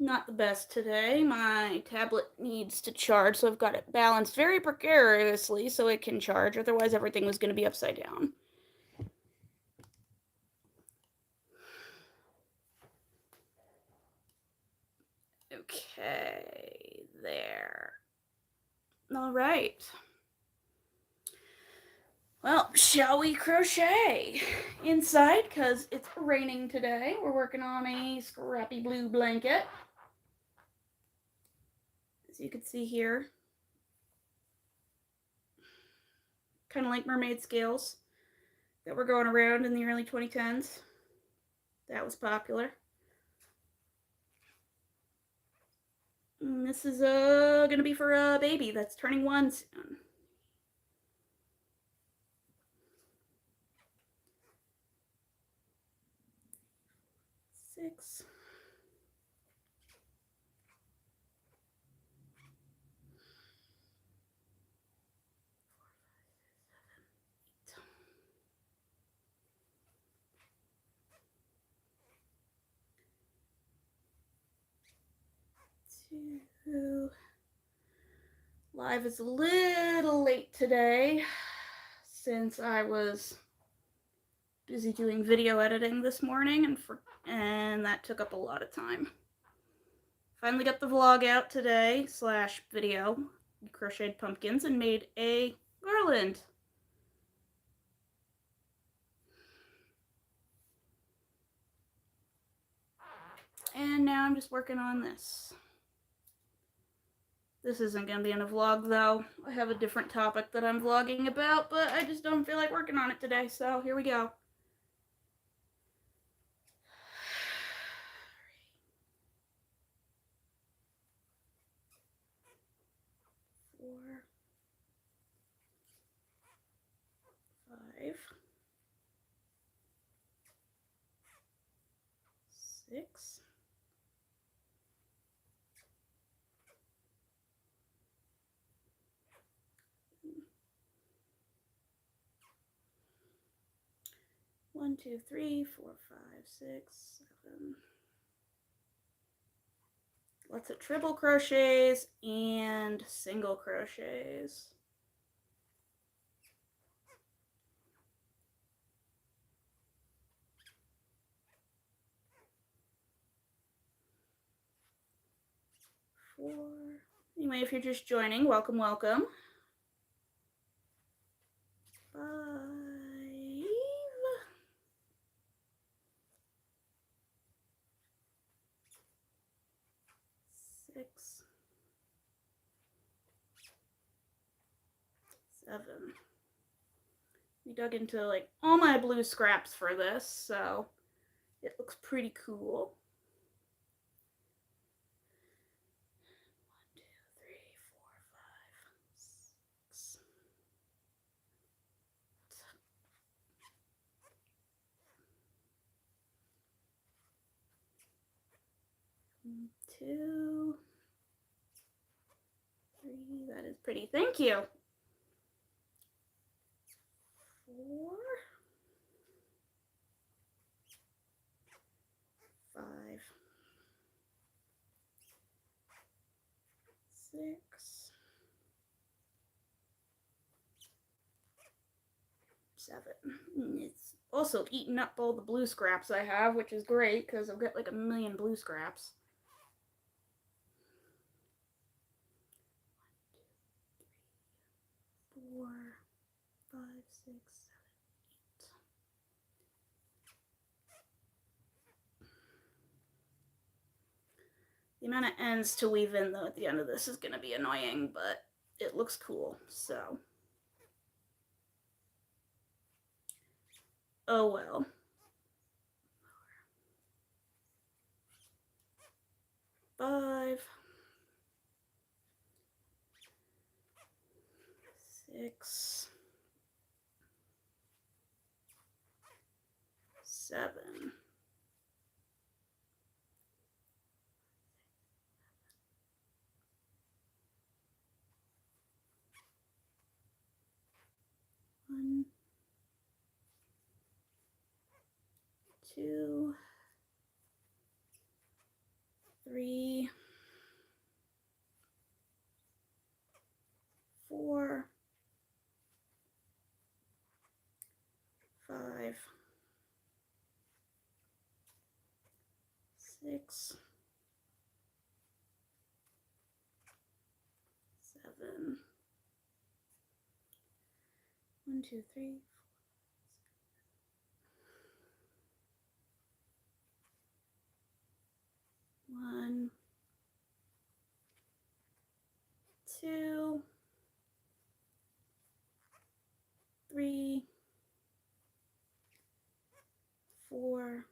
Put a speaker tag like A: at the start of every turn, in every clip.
A: Not the best today. My tablet needs to charge, so I've got it balanced very precariously so it can charge. Otherwise, everything was going to be upside down. Okay, there. All right. Well, shall we crochet inside? Because it's raining today. We're working on a scrappy blue blanket. As you can see here, kind of like mermaid scales that were going around in the early 2010s. That was popular. And this is gonna be for a baby that's turning 1 soon. Six. Two. Live is a little late today since I was busy doing video editing this morning and that took up a lot of time. Finally got the vlog out today / video. Crocheted pumpkins and made a garland. And now I'm just working on this. This isn't going to be in a vlog though. I have a different topic that I'm vlogging about, but I just don't feel like working on it today, so here we go. Four, five, six, one, two, three, four, five, six, seven. Lots of triple crochets and single crochets. Four. Anyway, if you're just joining, welcome, welcome. 5, 6, 7. We dug into like all my blue scraps for this, so it looks pretty cool. 1, 2, 3, 4, 5, 6. 2, 3. That is pretty. Thank you. 4, 5, 6, 7. It's also eaten up all the blue scraps I have, which is great because I've got like a million blue scraps. 1, 2, 3, 4, 5, 6, 7, 8. The amount of ends to weave in though at the end of this is going to be annoying, but it looks cool, so. Oh well. 5, 6, 7. 1, 2, 3, 4, 5, 6, 7, 1, 2, 3, 1, 2, 3, 4,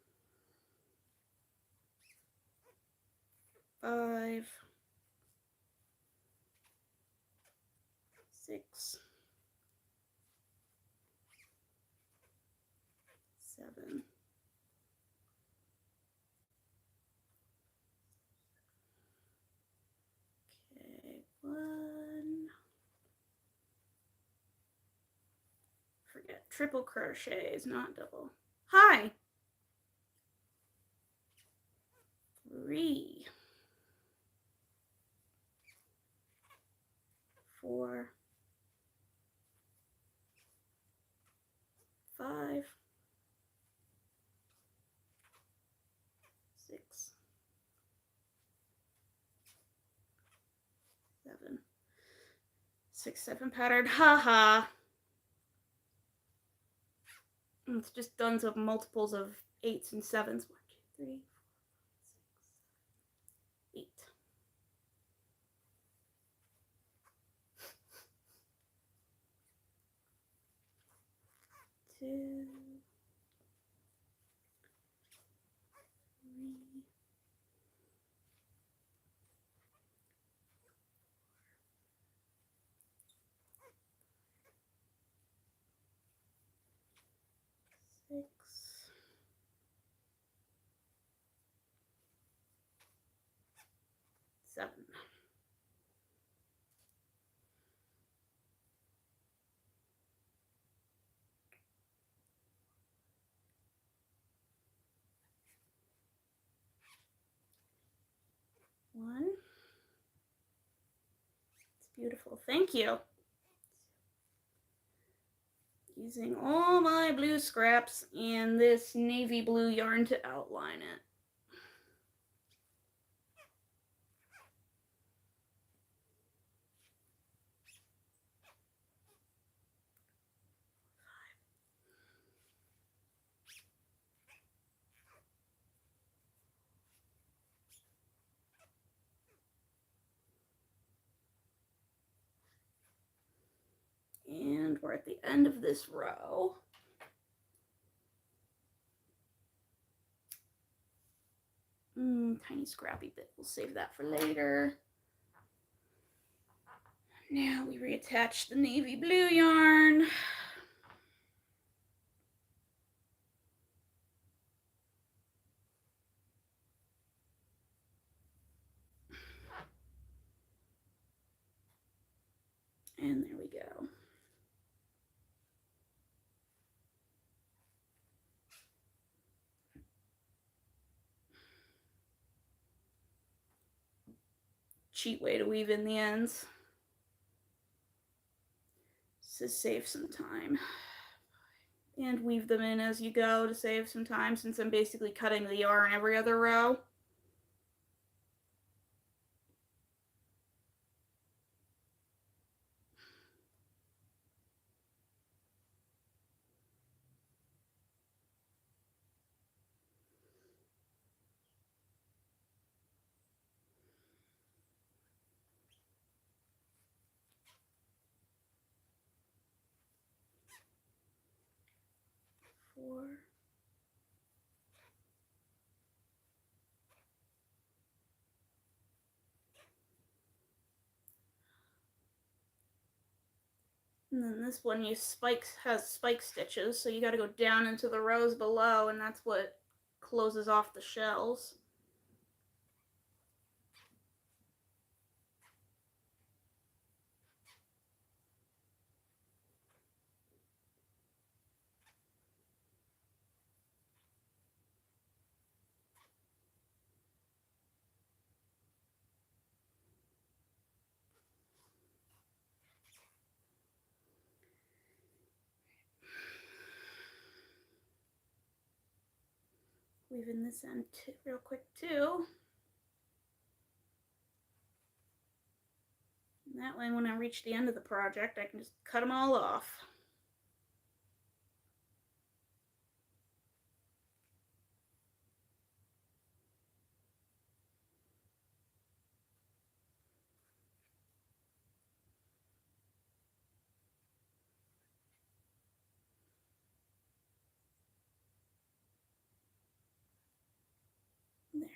A: 5, 6, 7. Okay, 1. Forget, triple crochets, not double. Hi! 3, 4, 5, 6, 7. 6, 7 patterned. Haha. It's just done of multiples of 8s and 7s. 1, 2, 3, 4, 5, 6, 7, 8. 2, 3, 6, 7. 1. It's beautiful. Thank you. Using all my blue scraps and this navy blue yarn to outline it. And we're at the end of this row. Tiny scrappy bit. We'll save that for later. Now we reattach the navy blue yarn. And there we go. Cheat way to weave in the ends. To save some time. And weave them in as you go to save some time, since I'm basically cutting the yarn every other row. Four. And then this one has spike stitches, so you got to go down into the rows below, and that's what closes off the shells. Weave in this end real quick too. And that way when I reach the end of the project, I can just cut them all off. There.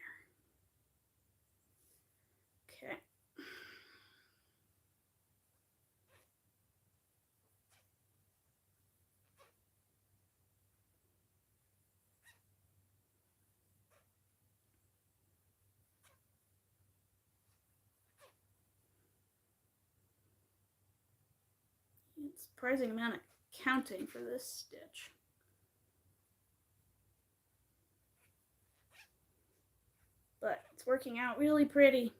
A: Okay. It's a surprising amount of counting for this stitch. But it's working out really pretty.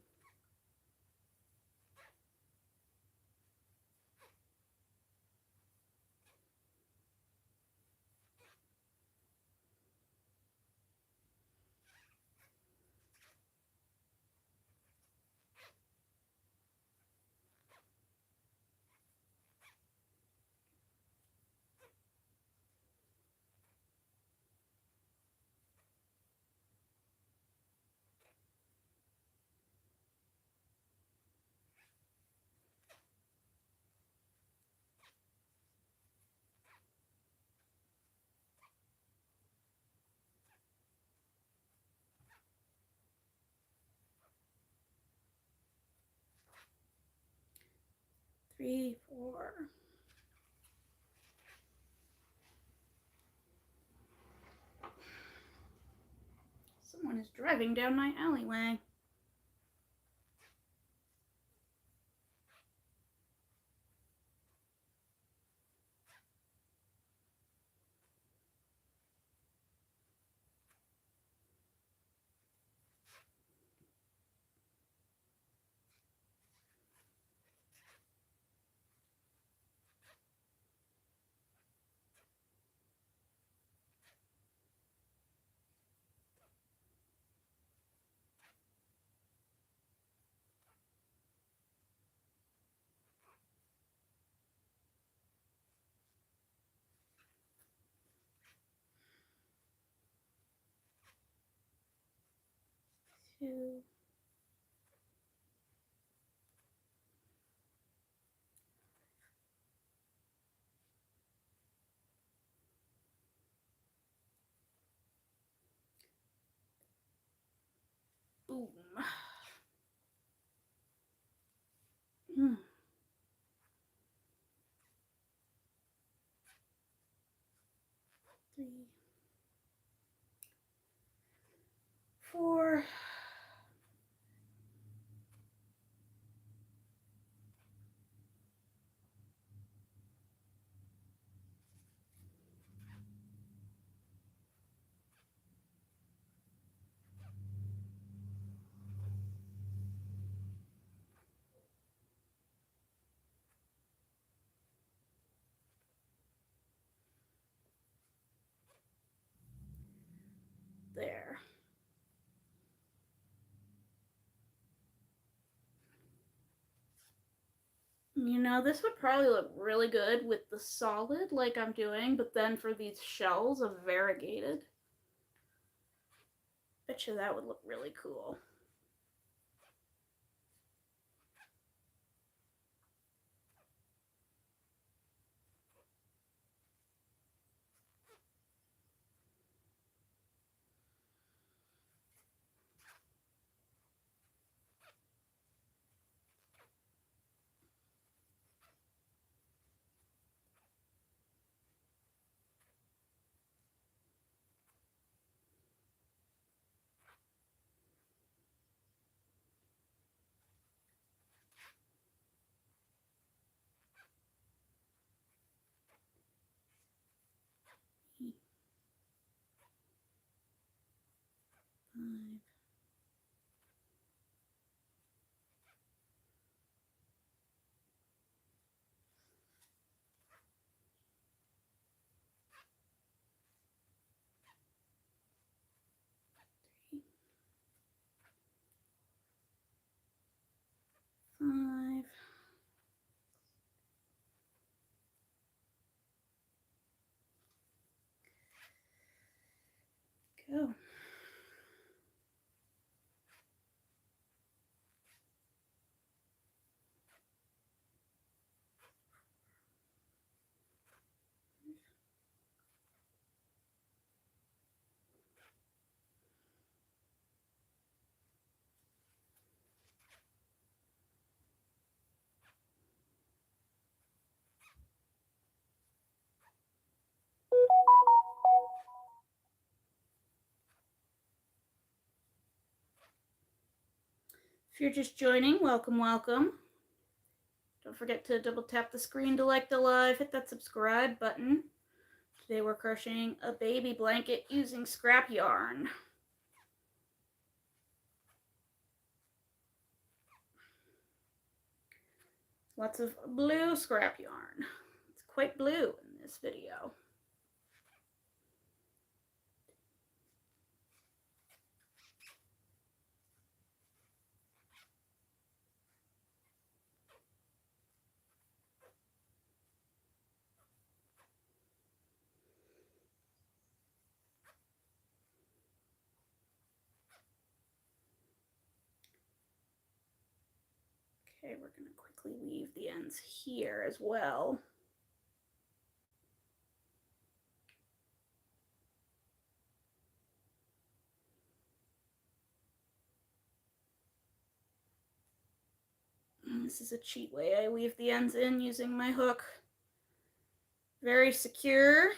A: Three, four. Someone is driving down my alleyway. Two. Boom. Hmm. Three, four. There. You know, this would probably look really good with the solid like I'm doing, but then for these shells of variegated, bet you that would look really cool. go. If you're just joining, welcome, welcome. Don't forget to double tap the screen to like the live, hit that subscribe button. Today we're crocheting a baby blanket using scrap yarn. Lots of blue scrap yarn. It's quite blue in this video. Okay, we're going to quickly weave the ends here as well. And this is a cheat way I weave the ends in using my hook. Very secure.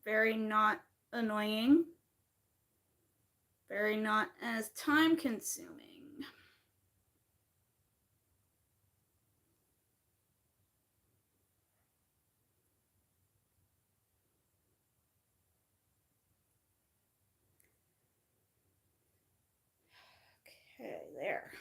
A: Very not annoying. Very not as time consuming. Okay, there.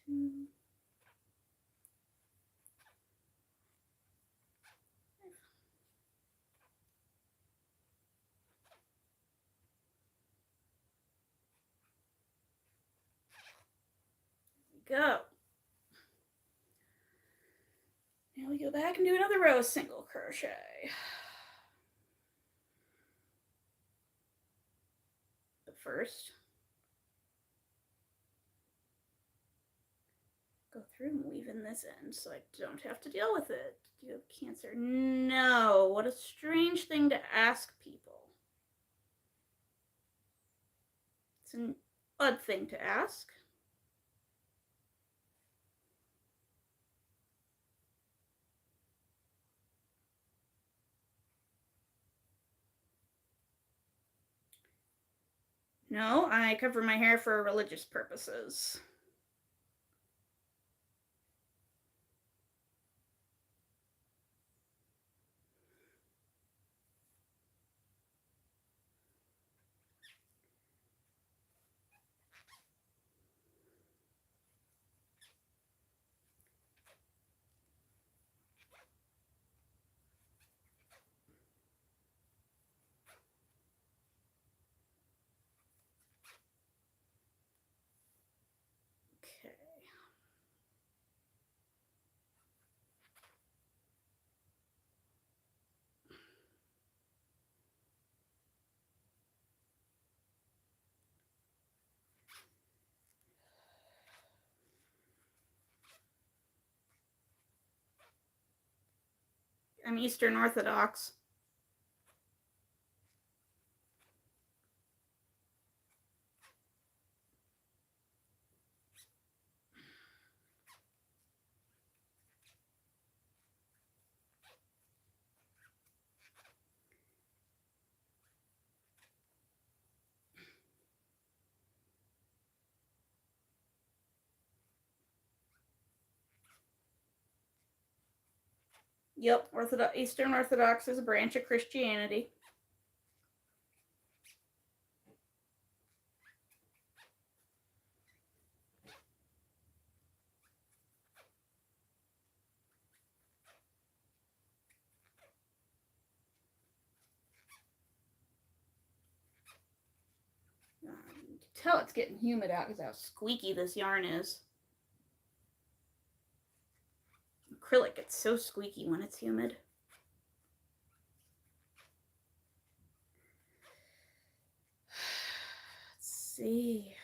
A: Two. Go. Now we go back and do another row of single crochet. But first, go through and weave in this end so I don't have to deal with it. Do you have Cancer? No. What a strange thing to ask people. It's an odd thing to ask. No, I cover my hair for religious purposes. Okay. I'm Eastern Orthodox. Yep, Eastern Orthodox is a branch of Christianity. You can tell it's getting humid out because how squeaky this yarn is. Acrylic gets so squeaky when it's humid. Let's see.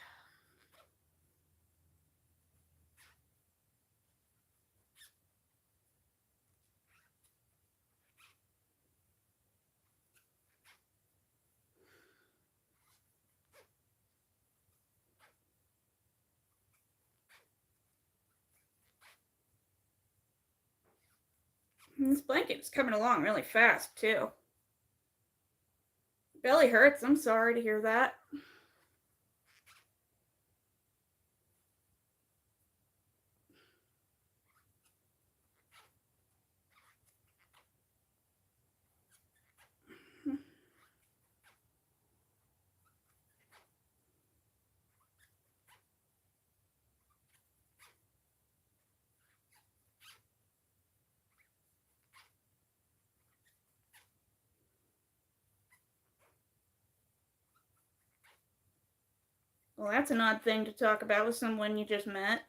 A: And this blanket is coming along really fast too. Belly hurts. I'm sorry to hear that. Well, that's an odd thing to talk about with someone you just met.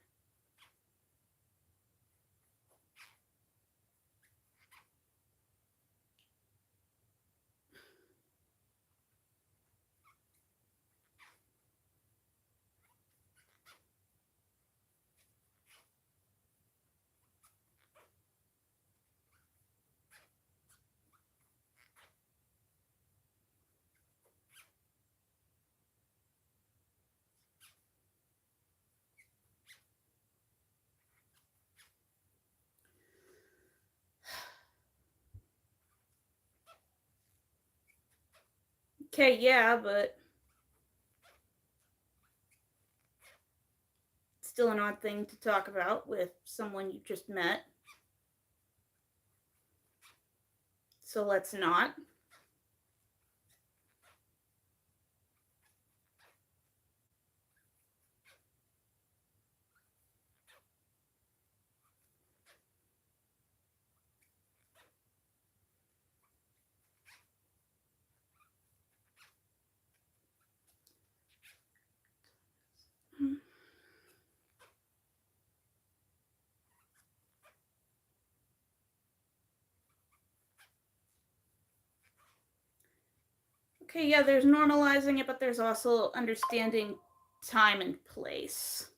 A: Okay, yeah, but it's still an odd thing to talk about with someone you just met. So let's not. Okay, yeah, there's normalizing it, but there's also understanding time and place.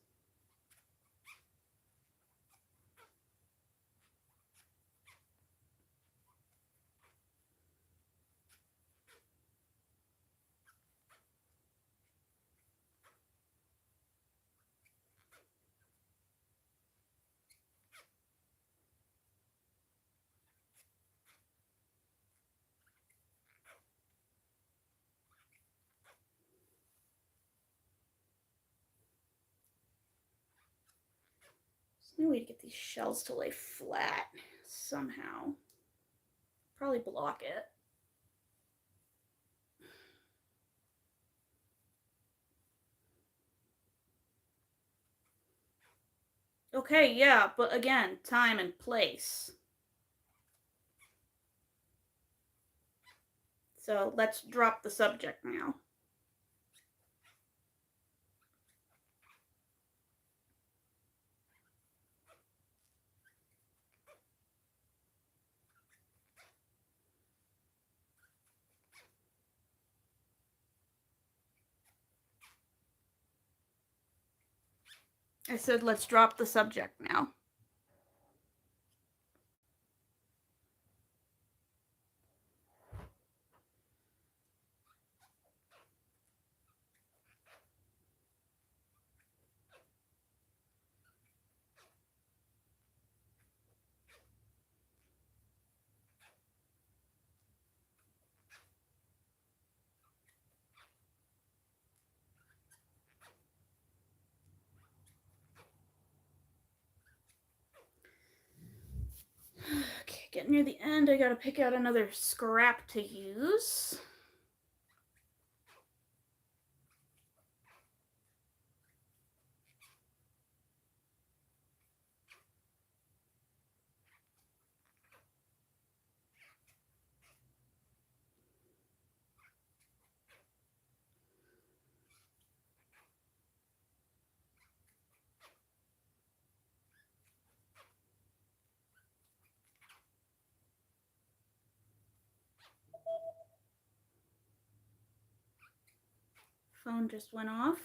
A: There's no way to get these shells to lay flat somehow. Probably block it. Okay, yeah, but again, time and place. So let's drop the subject now. I said let's drop the subject now. getting near the end, I gotta pick out another scrap to use. Phone just went off.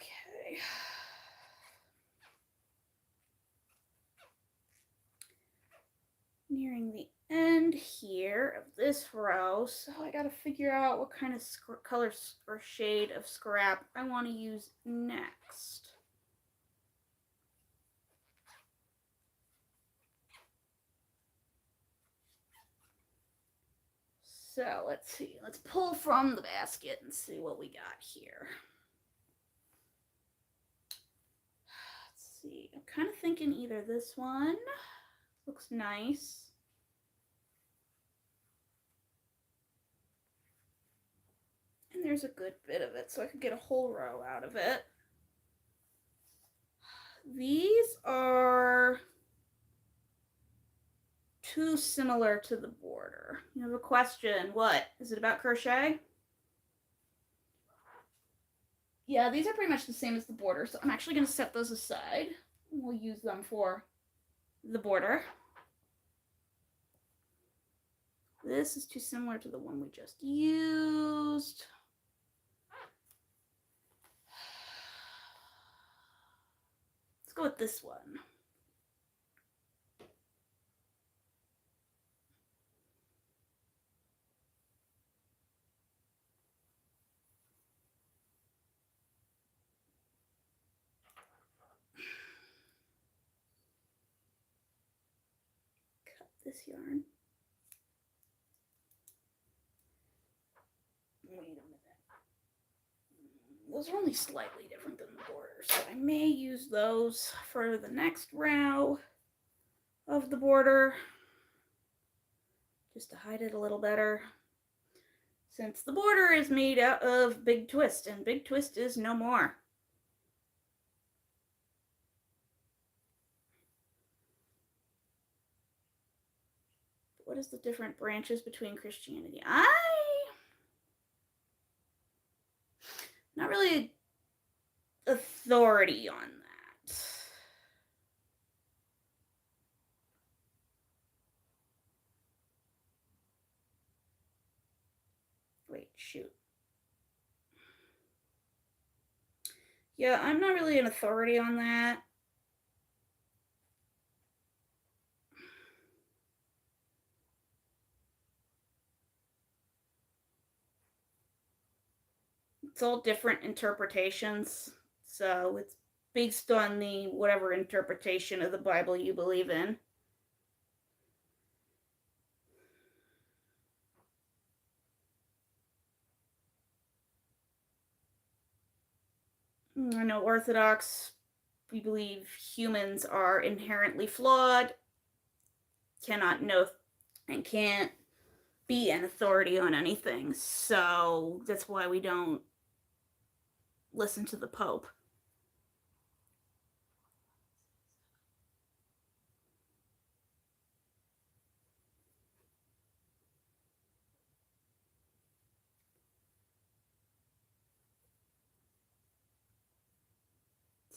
A: Okay. Nearing the end here of this row, so I gotta figure out what kind of color or shade of scrap I want to use next. So let's see, let's pull from the basket and see what we got here. Let's see, I'm kind of thinking either this one looks nice. And there's a good bit of it, so I could get a whole row out of it. These are too similar to the border. You have a question. What? Is it about crochet? Yeah, these are pretty much the same as the border, so I'm actually going to set those aside. We'll use them for the border. This is too similar to the one we just used. Let's go with this one. Cut this yarn. Wait a minute. Those are only slightly different than the border, so I may use those for the next row of the border, just to hide it a little better, since the border is made out of Big Twist, and Big Twist is no more. What is the different branches between Christianity? Not really authority on that. Wait, shoot. Yeah, I'm not really an authority on that. It's all different interpretations, so it's based on the whatever interpretation of the Bible you believe in. I know Orthodox, we believe humans are inherently flawed, cannot know and can't be an authority on anything, so that's why we don't listen to the Pope.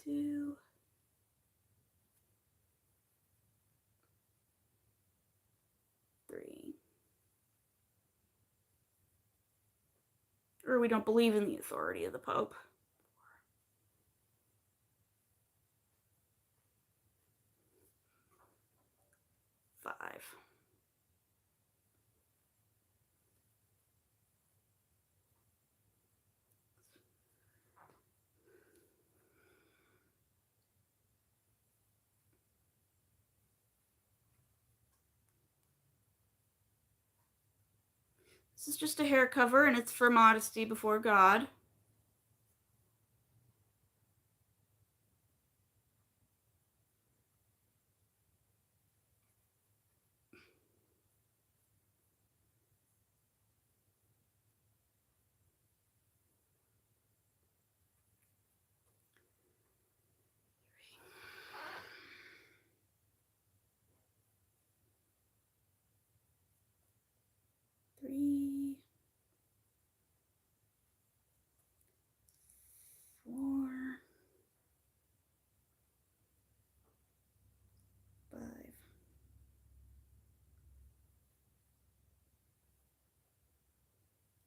A: Two, three. Or we don't believe in the authority of the Pope. This is just a hair cover, and it's for modesty before God. Three, 4, 5,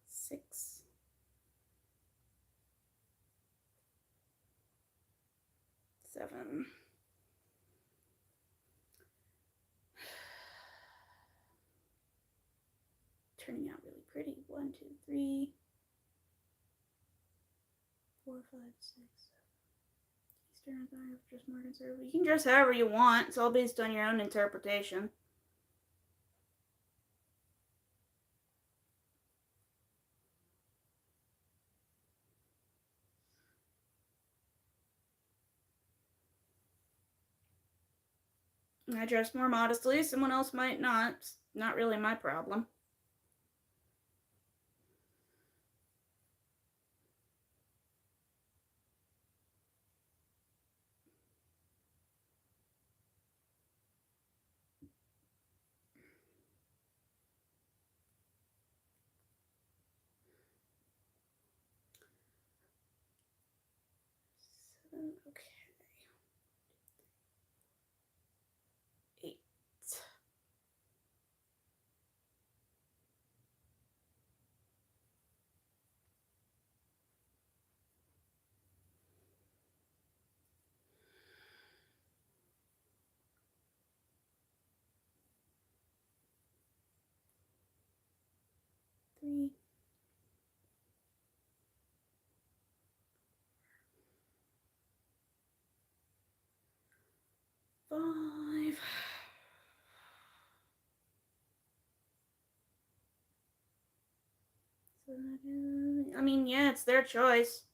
A: 6, 7. Turning out really pretty. 1, 2, 3, 4, 5, 6, 7. Eastern, just more conservative. You can dress however you want. It's all based on your own interpretation. I dress more modestly. Someone else might not. It's not really my problem. Okay. 8. 3, 5. I mean, yeah, it's their choice.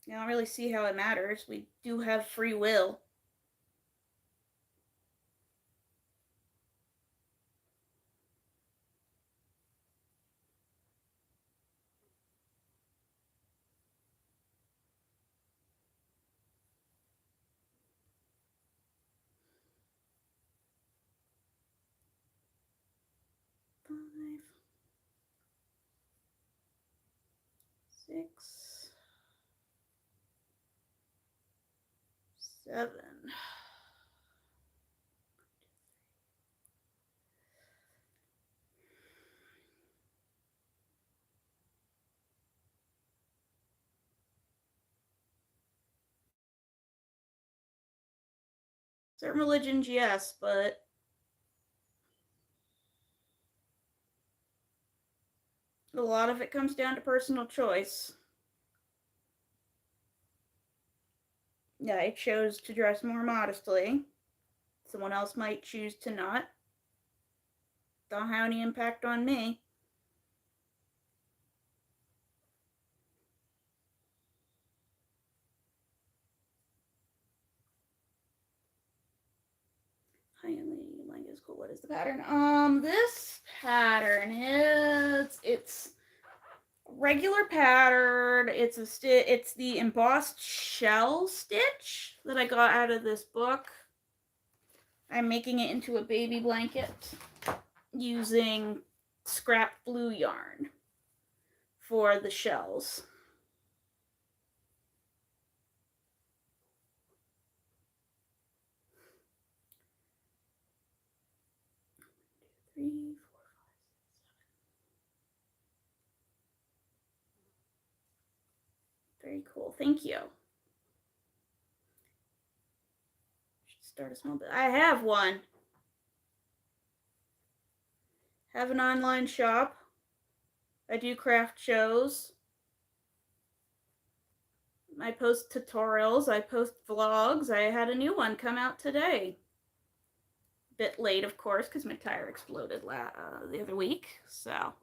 A: I don't really see how it matters. We do have free will. Five, 6, 7. Certain religions, yes, but a lot of it comes down to personal choice. Yeah, I chose to dress more modestly. Someone else might choose to not. Don't have any impact on me. Highly like is cool. What is the pattern? This pattern it's regular pattern. It's the embossed shell stitch that I got out of this book. I'm making it into a baby blanket using scrap blue yarn for the shells. Three, 4, 5, 6, 7. Very cool. Thank you. Should start a small bit. I have one. have an online shop. I do craft shows. I post tutorials. I post vlogs. I had a new one come out today. Bit late, of course, because my tire exploded the other week. So,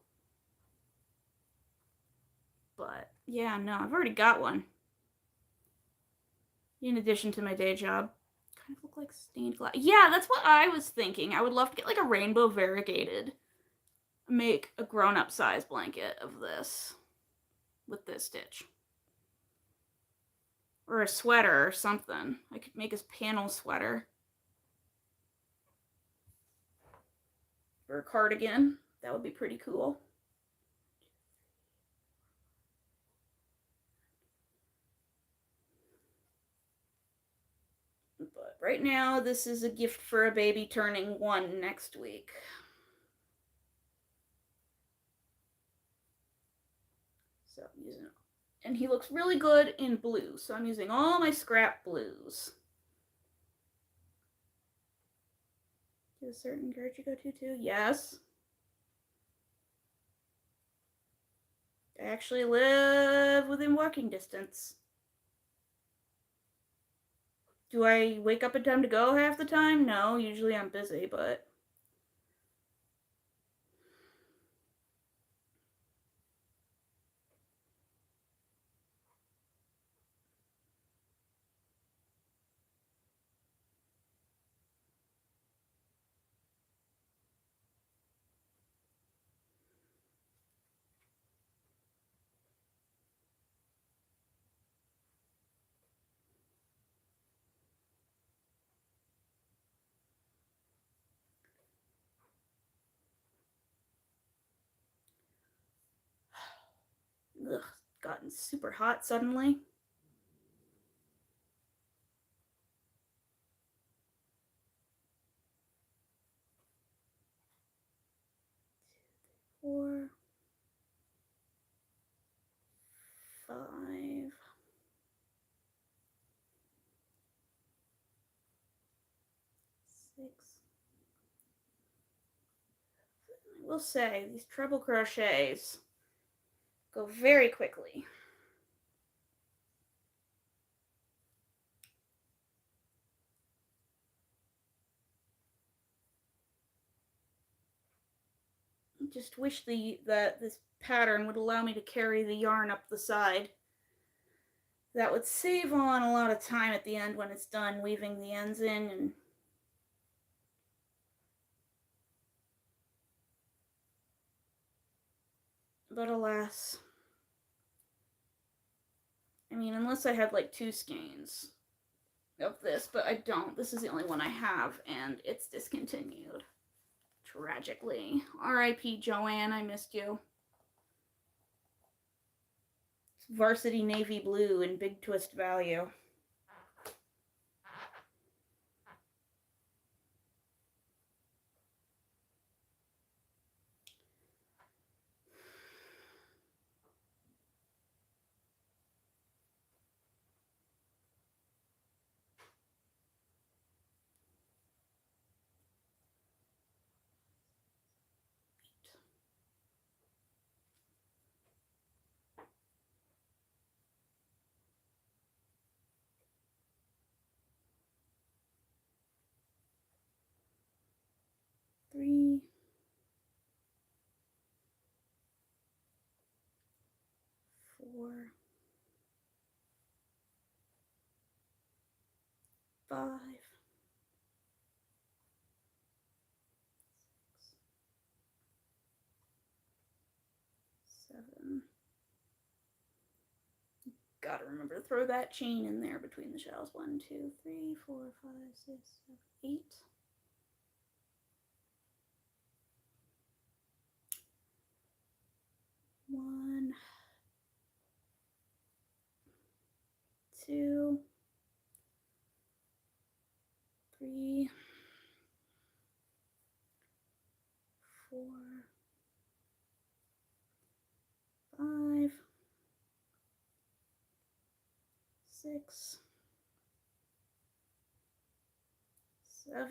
A: but yeah, no, I've already got one. In addition to my day job. Kind of look like stained glass. Yeah, that's what I was thinking. I would love to get like a rainbow variegated. Make a grown-up size blanket of this with this stitch. Or a sweater or something. I could make his panel sweater. Or a cardigan. That would be pretty cool. But right now, this is a gift for a baby turning 1 next week. So I'm using, and he looks really good in blue. So I'm using all my scrap blues. To a certain church you go to too? Yes. I actually live within walking distance. Do I wake up in time to go half the time? No, usually I'm busy, but ugh, gotten super hot suddenly. Four, 5, 6. I will say these treble crochets go very quickly. I just wish that this pattern would allow me to carry the yarn up the side. That would save on a lot of time at the end when it's done weaving the ends in, and but alas. I mean, unless I had like 2 skeins of this, but I don't. This is the only one I have, and it's discontinued. Tragically. R.I.P. Joanne, I missed you. It's varsity navy blue in big twist value. Three, 4, 5, 6, 7. Gotta remember to throw that chain in there between the shells. 1, 2, 3, 4, 5, 6, 7, 8. 1, 2, 3, 4, 5, 6, 7.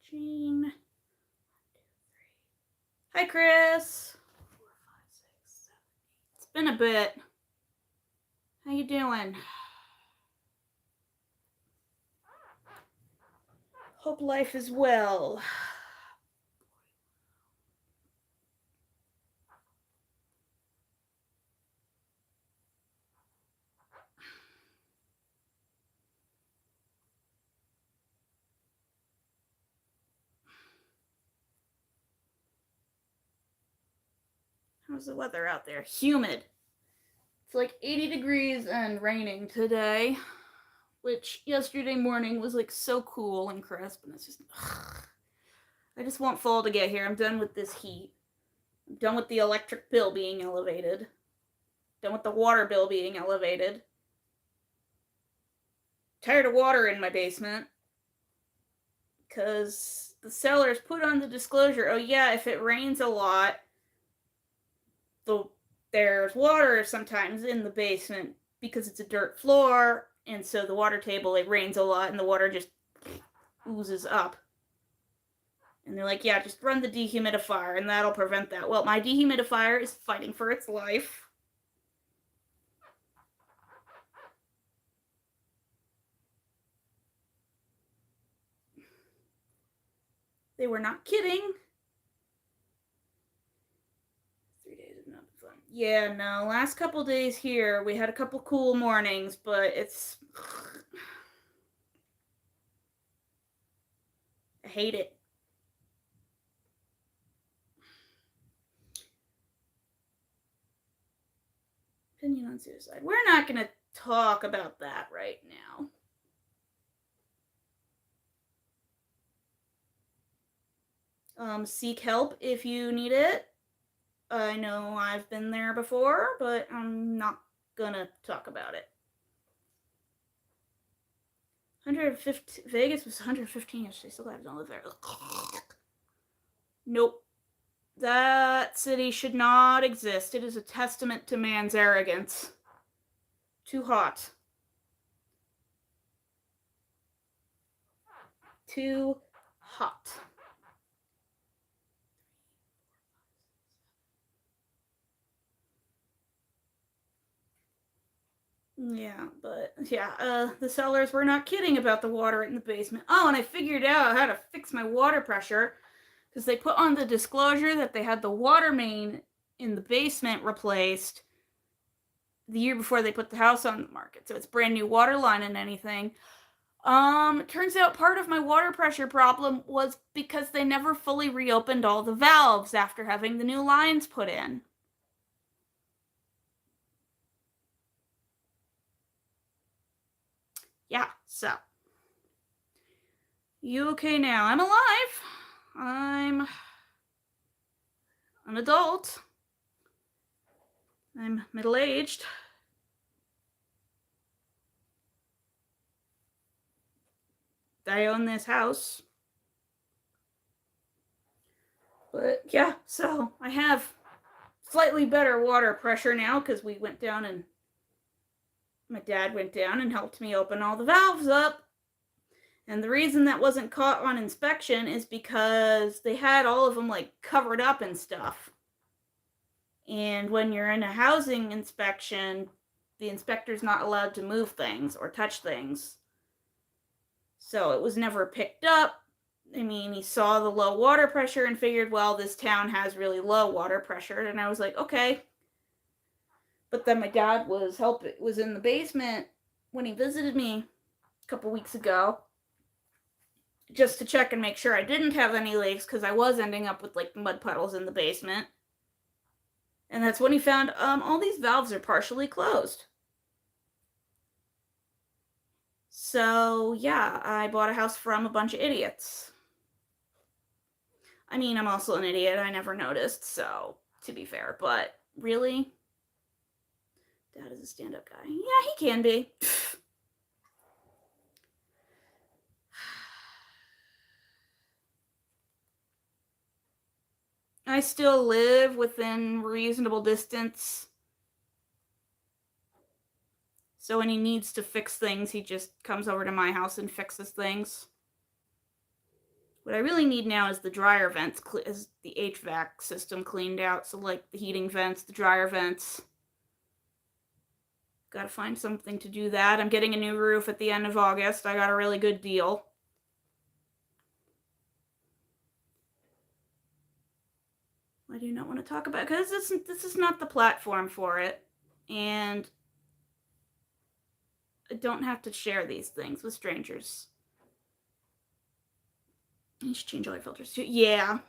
A: Chain. 1, 2, 3. Hi, Chris. 4, 5, 6, 7, 8. It's been a bit. How you doing? Hope life is well. How's the weather out there? Humid. It's like 80 degrees and raining today, which yesterday morning was like so cool and crisp, and it's just, I just want fall to get here. I'm done with this heat. I'm done with the electric bill being elevated. Done with the water bill being elevated. Tired of water in my basement. Because the sellers put on the disclosure, oh yeah, if it rains a lot, there's water sometimes in the basement because it's a dirt floor, and so the water table, it rains a lot and the water just oozes up. And they're like, yeah, just run the dehumidifier and that'll prevent that. Well, my dehumidifier is fighting for its life. They were not kidding. 3 days have not been fun. Yeah, no, last couple days here, we had a couple cool mornings, but it's... I hate it. Opinion on suicide. We're not going to talk about that right now. Seek help if you need it. I know I've been there before, but I'm not gonna talk about it. 150 Vegas was 115 yesterday. Still have don't live there. Nope. That city should not exist. It is a testament to man's arrogance. Too hot. Too hot. Yeah, but yeah, the sellers were not kidding about the water in the basement. Oh, and I figured out how to fix my water pressure because they put on the disclosure that they had the water main in the basement replaced the year before they put the house on the market. So it's brand new water line and anything. Turns out part of my water pressure problem was because they never fully reopened all the valves after having the new lines put in. Yeah, so. You okay now? I'm alive. I'm an adult. I'm middle-aged. I own this house. But yeah, so I have slightly better water pressure now because we went down and my dad went down and helped me open all the valves up. And the reason that wasn't caught on inspection is because they had all of them like covered up and stuff. And when you're in a housing inspection, the inspector's not allowed to move things or touch things. So it was never picked up. I mean, he saw the low water pressure and figured, well, this town has really low water pressure. And I was like, okay. But then my dad was in the basement when he visited me a couple weeks ago, just to check and make sure I didn't have any leaks because I was ending up with like mud puddles in the basement. And that's when he found all these valves are partially closed. So yeah, I bought a house from a bunch of idiots. I mean, I'm also an idiot. I never noticed, so to be fair, but really? Dad is a stand-up guy. Yeah, he can be. I still live within reasonable distance. So when he needs to fix things, he just comes over to my house and fixes things. What I really need now is the dryer vents, is the HVAC system cleaned out. So like the heating vents, the dryer vents. Gotta find something to do that. I'm getting a new roof at the end of August. I got a really good deal. I do not want to talk about it because this is not the platform for it. And I don't have to share these things with strangers. You should change all your filters too. Yeah.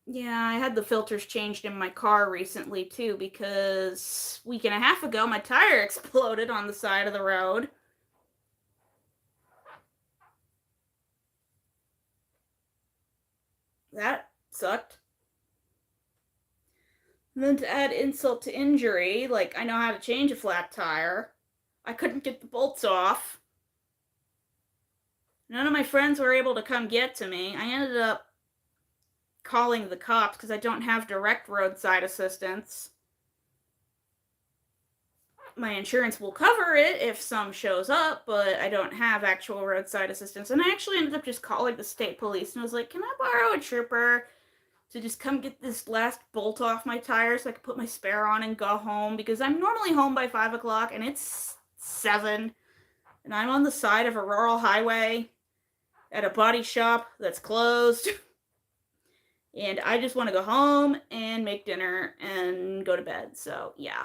A: Yeah, I had the filters changed in my car recently too because a week and a half ago my tire exploded on the side of the road. That sucked. And then to add insult to injury, like I know how to change a flat tire, I couldn't get the bolts off. None of my friends were able to come get to me. I ended up calling the cops because I don't have direct roadside assistance. My insurance will cover it if some shows up, but I don't have actual roadside assistance. And I actually ended up just calling the state police and was like, can I borrow a trooper to just come get this last bolt off my tire so I can put my spare on and go home? Because I'm normally home by 5 o'clock and it's 7, and I'm on the side of a rural highway at a body shop that's closed. And I just want to go home and make dinner and go to bed. So, yeah.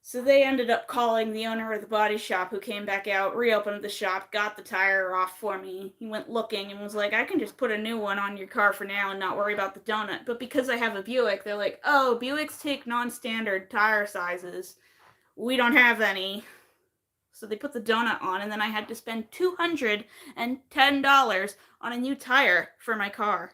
A: So they ended up calling the owner of the body shop, who came back out, reopened the shop, got the tire off for me. He went looking and was like, I can just put a new one on your car for now and not worry about the donut. But because I have a Buick, they're like, oh, Buicks take non-standard tire sizes. We don't have any. So they put the donut on, and then I had to spend $210 on a new tire for my car.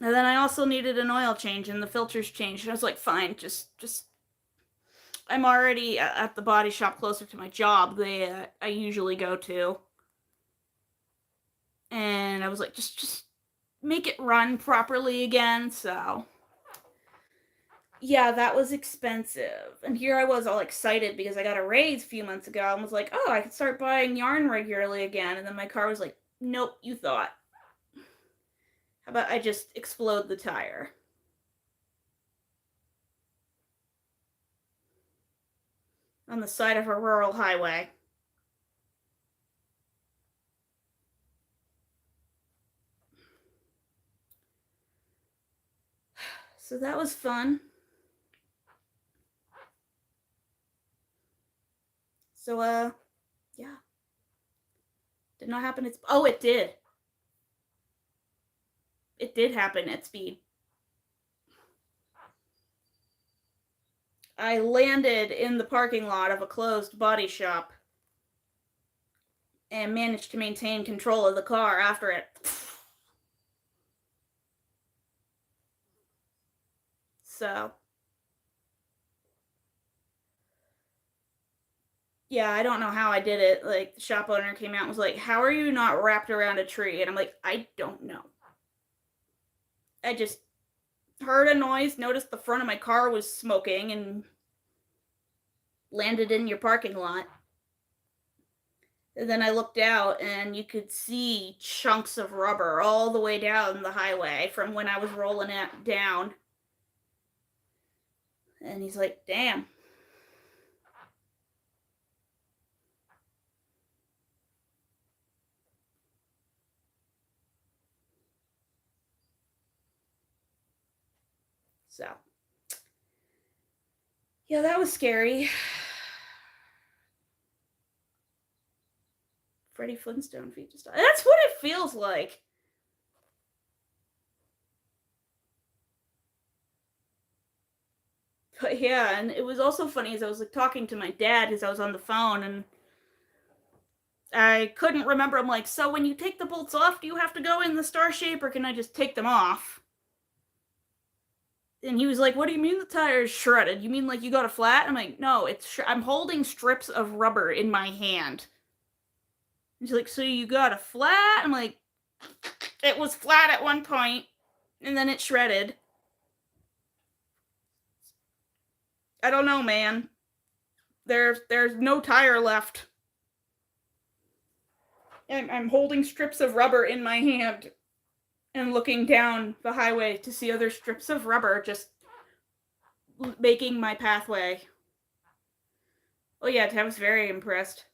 A: And then I also needed an oil change, and the filters changed. And I was like, fine, just I'm already at the body shop closer to my job that I usually go to. And I was like, just make it run properly again. So yeah, that was expensive. And here I was all excited because I got a raise a few months ago and was like, oh, I could start buying yarn regularly again. And then my car was like, nope, you thought. How about I just explode the tire? On the side of a rural highway. So that was fun. So, yeah. Did not happen at, oh, it did. It did happen at speed. I landed in the parking lot of a closed body shop and managed to maintain control of the car after it. So, yeah, I don't know how I did it. Like, the shop owner came out and was like, how are you not wrapped around a tree? And I'm like, I don't know. I just heard a noise, noticed the front of my car was smoking, and landed in your parking lot. And then I looked out and you could see chunks of rubber all the way down the highway from when I was rolling it down. And he's like, damn. So, yeah, that was scary. Freddie Flintstone feet to stop. That's what it feels like. But yeah, and it was also funny as I was like talking to my dad as I was on the phone, and I couldn't remember. I'm like, so when you take the bolts off, do you have to go in the star shape, or can I just take them off? And he was like, what do you mean the tire is shredded? You mean like you got a flat? I'm like, no, I'm holding strips of rubber in my hand. And she's like, so you got a flat? I'm like, it was flat at one point, and then it shredded. I don't know, man. There's no tire left. I'm holding strips of rubber in my hand and looking down the highway to see other strips of rubber just making my pathway. Oh yeah, I was very impressed.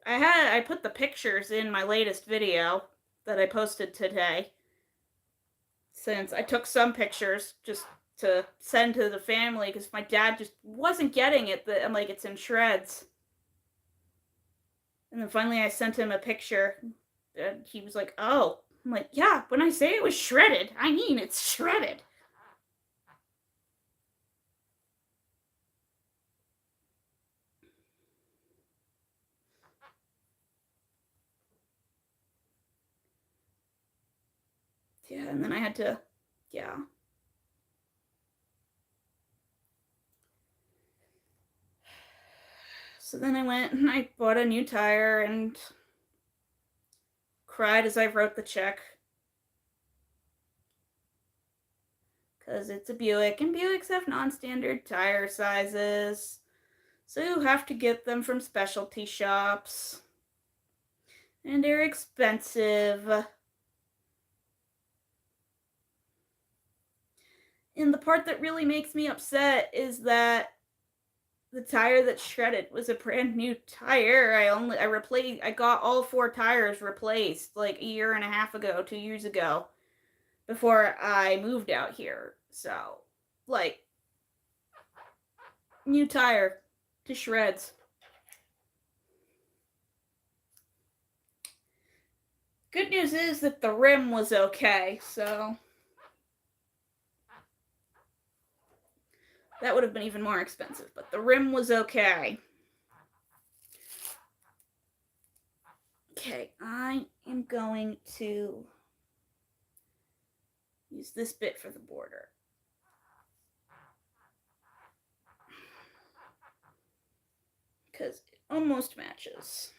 A: I put the pictures in my latest video that I posted today, since I took some pictures just to send to the family because my dad just wasn't getting it. That I'm like, it's in shreds. And then finally I sent him a picture and he was like, oh. I'm like, yeah, when I say it was shredded, I mean it's shredded. Yeah, and then I had to, yeah. So then I went and I bought a new tire and cried as I wrote the check. Because it's a Buick, and Buicks have non-standard tire sizes. So you have to get them from specialty shops. And they're expensive. And the part that really makes me upset is that the tire that's shredded was a brand new tire. I got all 4 tires replaced like a year and a half ago, 2 years ago, before I moved out here. So, like, new tire to shreds. Good news is that the rim was okay, so that would have been even more expensive, but the rim was okay. Okay, I am going to use this bit for the border. Because it almost matches.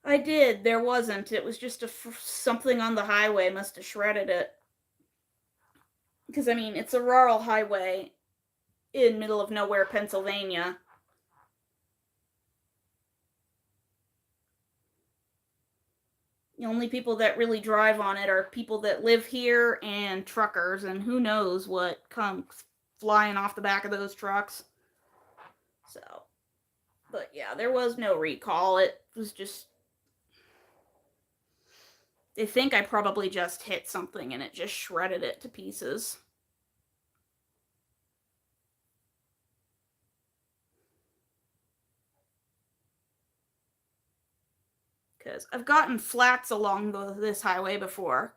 A: I did. There wasn't. It was just something on the highway must have shredded it. Because, I mean, it's a rural highway in middle of nowhere, Pennsylvania. The only people that really drive on it are people that live here and truckers, and who knows what comes flying off the back of those trucks. So, but yeah, there was no recall. It was just, they think I probably just hit something and it just shredded it to pieces. Because I've gotten flats along this highway before.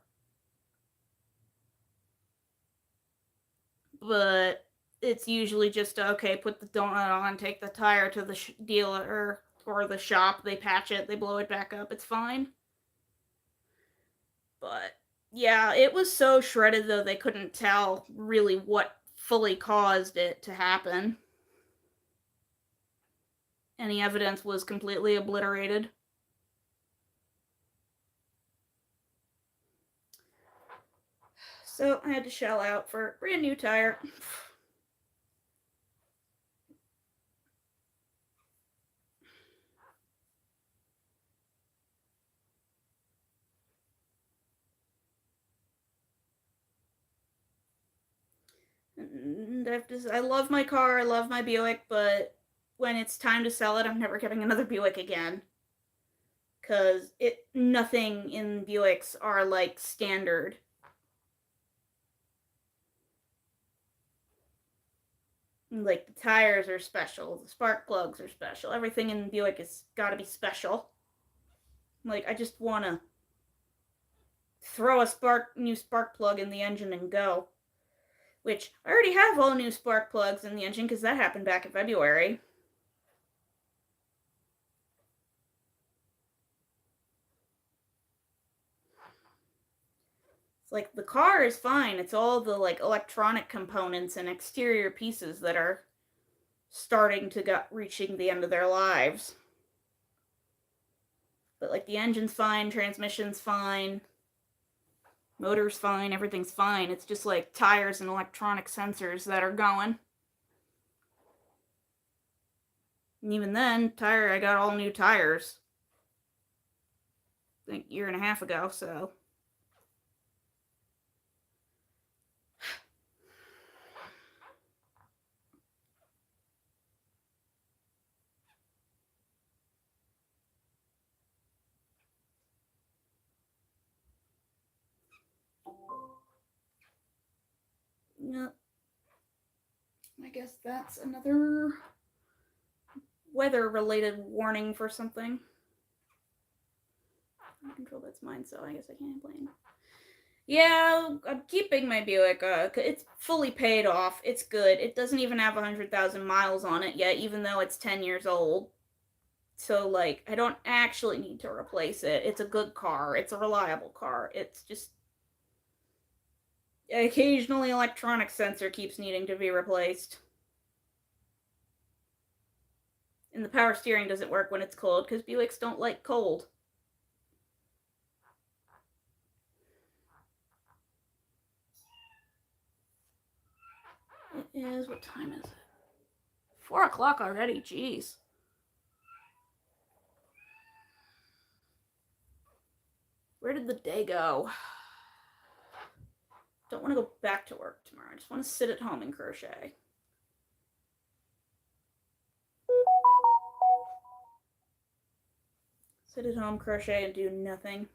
A: But it's usually just, okay, put the donut on, take the tire to the dealer or the shop, they patch it, they blow it back up, it's fine. But yeah, it was so shredded though they couldn't tell really what fully caused it to happen. Any evidence was completely obliterated. So I had to shell out for a brand new tire. And I love my car, I love my Buick, but when it's time to sell it, I'm never getting another Buick again. Because nothing in Buicks are like standard. Like the tires are special, the spark plugs are special, everything in Buick has got to be special. Like, I just want to throw a new spark plug in the engine and go. Which I already have all new spark plugs in the engine because that happened back in February. It's like the car is fine. It's all the like electronic components and exterior pieces that are starting to reaching the end of their lives. But like the engine's fine, transmission's fine, motor's fine, everything's fine. It's just like tires and electronic sensors that are going. And even then, I got all new tires. I think a year and a half ago, so. Yep. I guess that's another weather-related warning for something. Control, that's mine, so I guess I can't complain. Yeah, I'm keeping my Buick. It's fully paid off. It's good. It doesn't even have 100,000 miles on it yet, even though it's 10 years old. So, like, I don't actually need to replace it. It's a good car. It's a reliable car. It's just occasionally electronic sensor keeps needing to be replaced. And the power steering doesn't work when it's cold because Buicks don't like cold. It is, what time is it? 4 o'clock already, jeez. Where did the day go? Don't want to go back to work tomorrow. I just want to sit at home and crochet. Sit at home, crochet, and do nothing.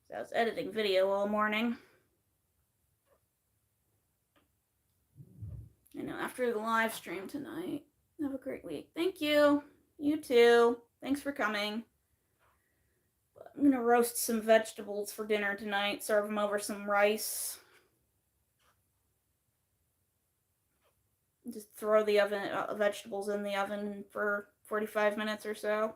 A: So I was editing video all morning. I know, after the live stream tonight. Have a great week. Thank you. You too. Thanks for coming. I'm going to roast some vegetables for dinner tonight. Serve them over some rice. Just throw the vegetables in the oven for 45 minutes or so.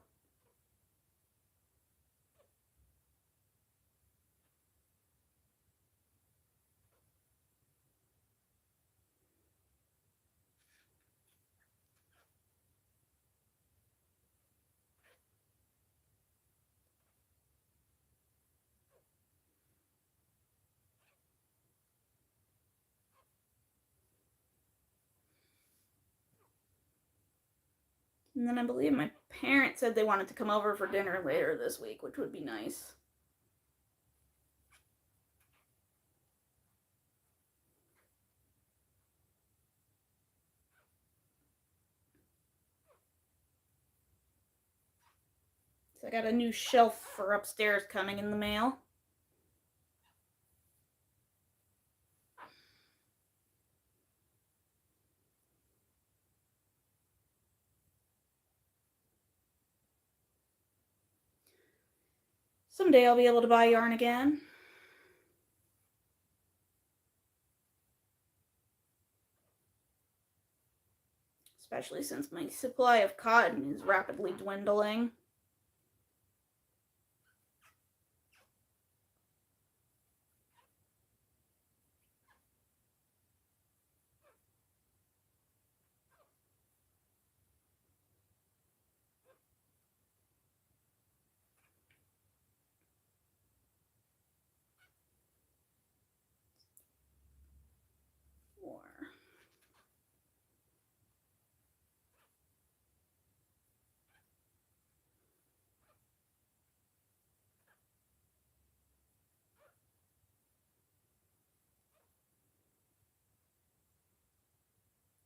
A: And then I believe my parents said they wanted to come over for dinner later this week, which would be nice. So I got a new shelf for upstairs coming in the mail. Someday I'll be able to buy yarn again. Especially since my supply of cotton is rapidly dwindling.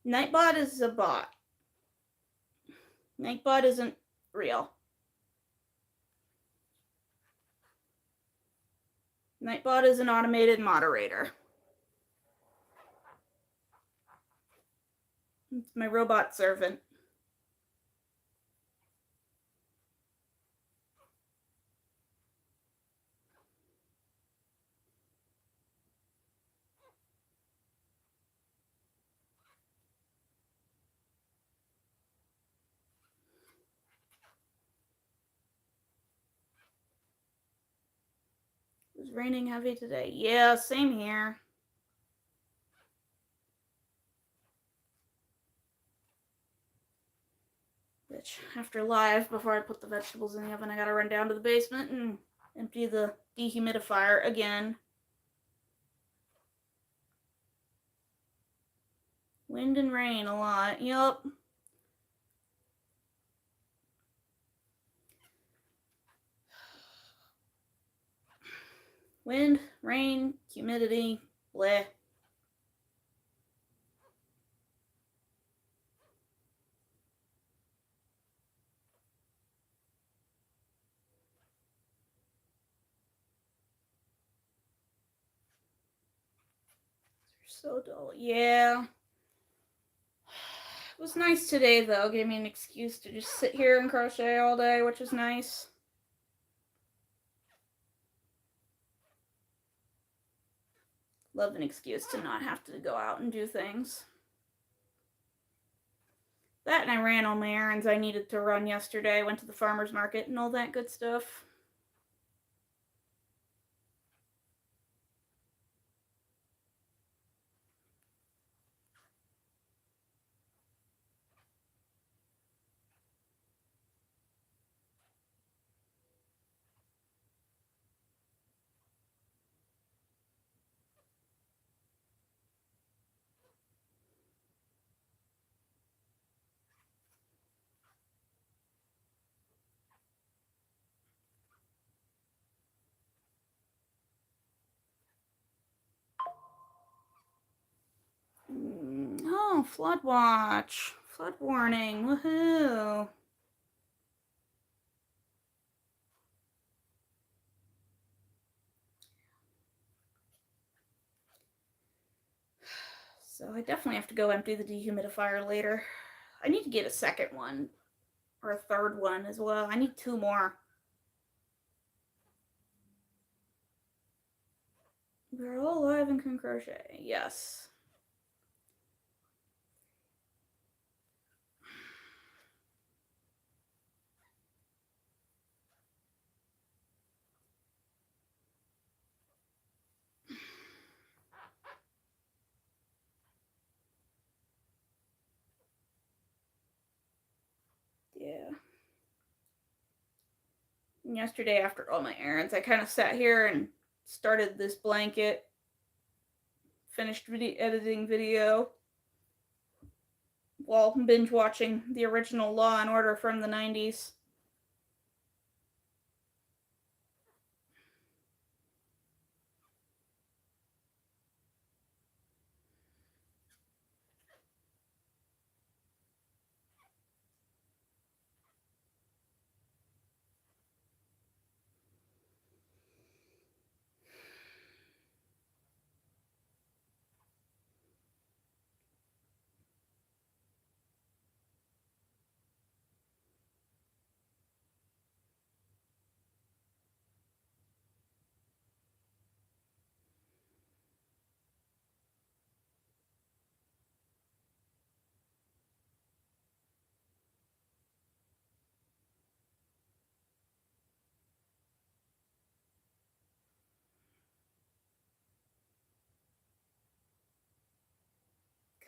A: Nightbot is a bot. Nightbot isn't real. Nightbot is an automated moderator. It's my robot servant. It was raining heavy today. Yeah, same here. bitch. After live, before I put the vegetables in the oven, I gotta run down to the basement and empty the dehumidifier again. Wind and rain a lot. Yup. Wind, rain, humidity, bleh. So dull. Yeah. It was nice today, though. Gave me an excuse to just sit here and crochet all day, which is nice. Love an excuse to not have to go out and do things. That and I ran all my errands I needed to run yesterday. Went to the farmer's market and all that good stuff. Oh, flood watch. Flood warning. Woohoo. So I definitely have to go empty the dehumidifier later. I need to get a second one. Or a third one as well. I need 2 more. We're all alive and can crochet. Yes. Yeah. And yesterday, after all my errands, I kind of sat here and started this blanket. Finished editing video while binge watching the original Law and Order from the 90s.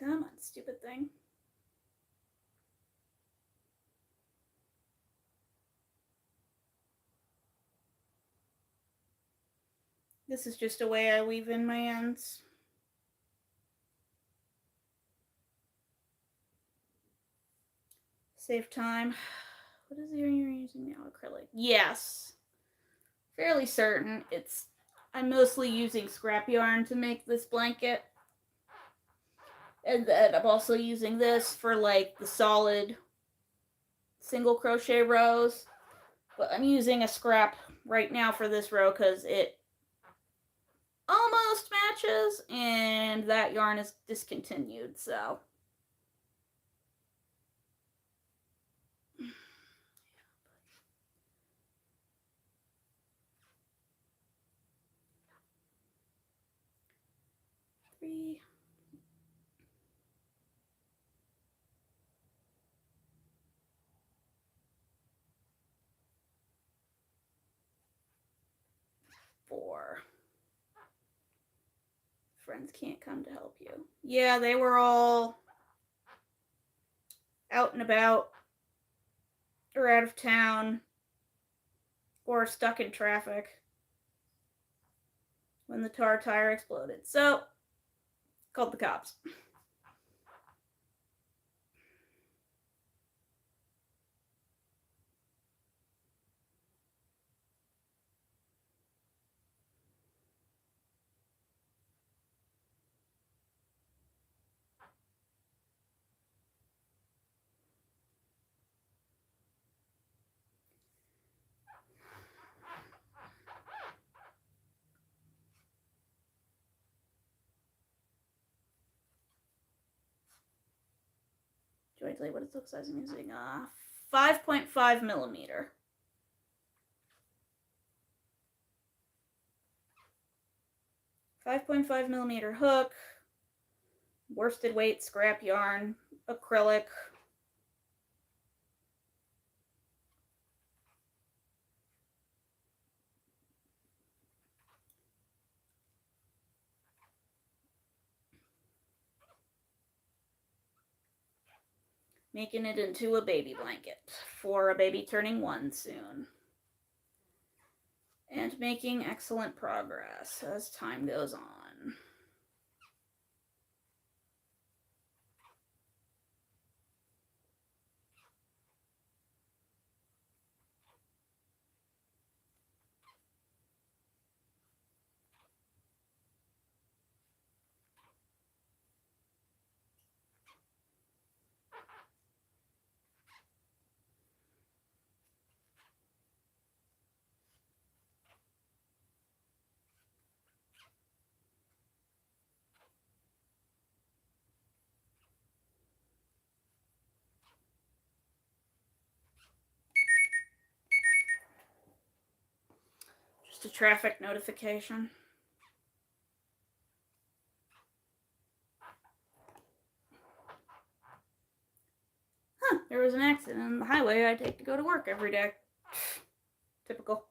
A: Come on, stupid thing. This is just a way I weave in my ends. Save time. What is the yarn you're using now? Acrylic. Yes. Fairly certain. I'm mostly using scrap yarn to make this blanket. And then I'm also using this for like the solid single crochet rows. But I'm using a scrap right now for this row because it almost matches and that yarn is discontinued, so. Three. Four. Friends can't come to help you. Yeah, they were all out and about or out of town or stuck in traffic when the tire exploded. So, called the cops. Do I tell you what its hook size I'm using? 5.5 millimeter. 5.5 millimeter hook, worsted weight scrap yarn, acrylic. Making it into a baby blanket for a baby turning 1 soon. And making excellent progress as time goes on. Just a traffic notification. There was an accident on the highway I take to go to work every day. Typical.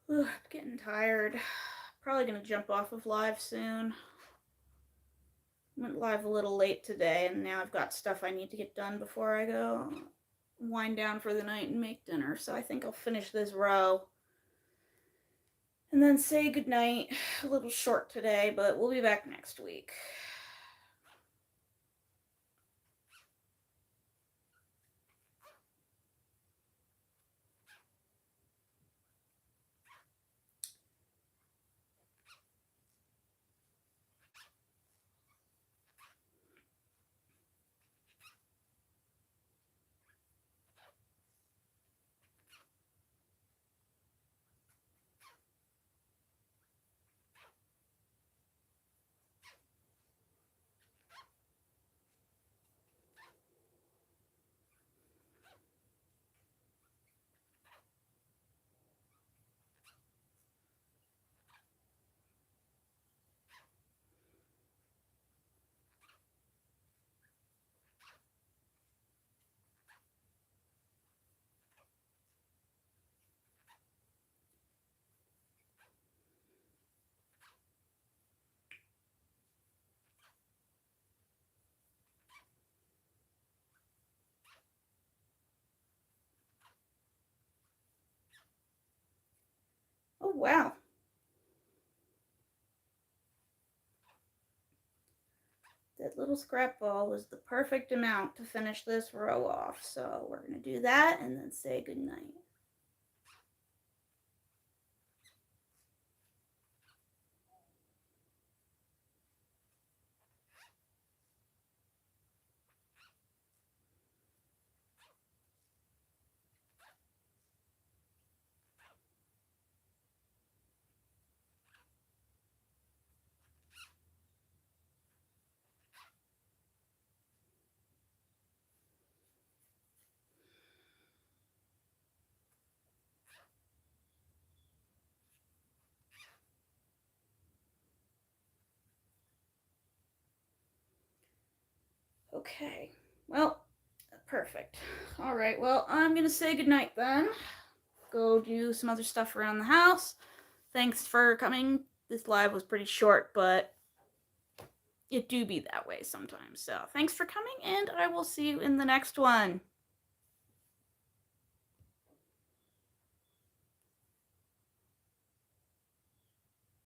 A: Ugh, I'm getting tired. Probably gonna jump off of live soon. Went live a little late today, and now I've got stuff I need to get done before I go wind down for the night and make dinner. So I think I'll finish this row and then say goodnight. A little short today, but we'll be back next week. Oh wow. That little scrap ball was the perfect amount to finish this row off. So we're going to do that and then say goodnight. Okay, well, perfect. All right, well, I'm going to say goodnight then. Go do some other stuff around the house. Thanks for coming. This live was pretty short, but it do be that way sometimes. So thanks for coming, and I will see you in the next one.